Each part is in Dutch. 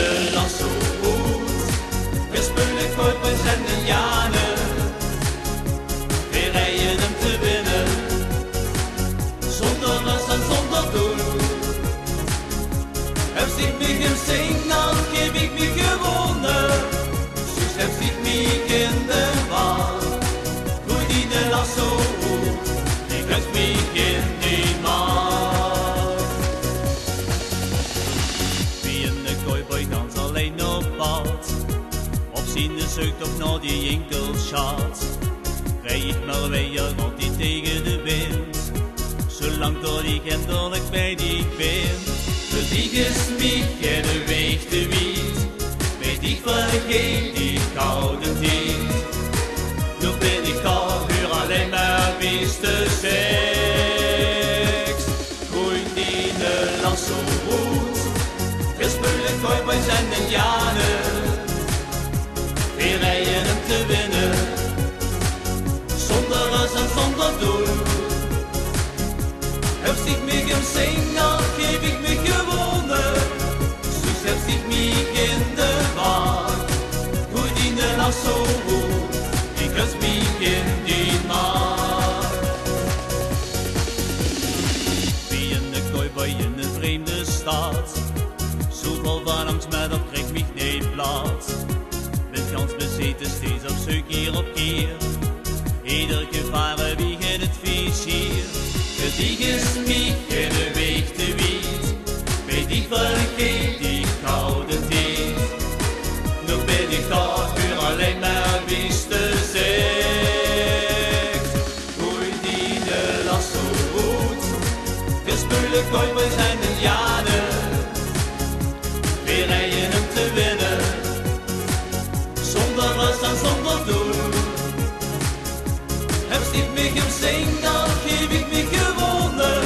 de lasso goed. We spelen Kooiboys en de Janen. We rijden hem te winnen. Zonder rust en zonder doel. Heb zich mich im Signal, geef ik mich gewonnen. Zus heb zich mich in de war. Gooi die de lasso goed. Ik heb mich in die mar. Wie in de Kooiboy ganz alleen op pad. Op zien de zucht of naar die jinkelschat. Rij ik maar weer altijd tegen de wind. Zolang door die genderlijk bij die ben. Für dich ist mich jeder Weg te wied. Weet ich vergeet die koude tijd. Nu ben ik al huur alleen maar bis de seks. Gooi die de lasso goed. We spelen Kooiboys en de Janen. We rijden hem te winnen. Zonder rust en zonder doel. Heb zich mich im Signal, geef ik mich gewonnen. Zus heb zich mich in de war. Gooi die de lasso goed, ik heb mich in die mar. Wie in de Kooiboy in een vreemde stad. Zoveel van angst, maar dat krijgt mich niet plat. Ben gans bezeten, steeds op zoek hier op keer. Ieder gevaren wie in het vizier. Für dich ist mich jeder Weg te wied. Weet ik vergeet die koude tijd. Nu ben ik al voor alleen maar bis de seks. Gooi die de lasso goed. We spelen Kooiboys en de Janen. We rijden hem te winnen. Zonder rust en zonder doel. Heb zich mich im Signal, geef ik mich gewonnen.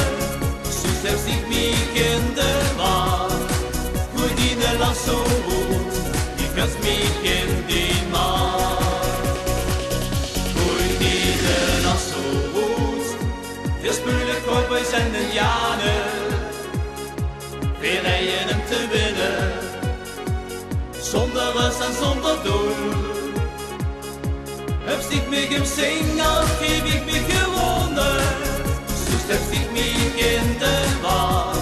Zus heb zich mich in de war. Gooi die de lasso goed, ik heb mich in die mar. Gooi die de lasso goed. We spelen Kooiboys en de Janen. We rijden hem te winnen. Zonder rust en zonder doel. Heb zich mich im Signal, geef ik mich gewonnen. Zus heb zich mich in de war.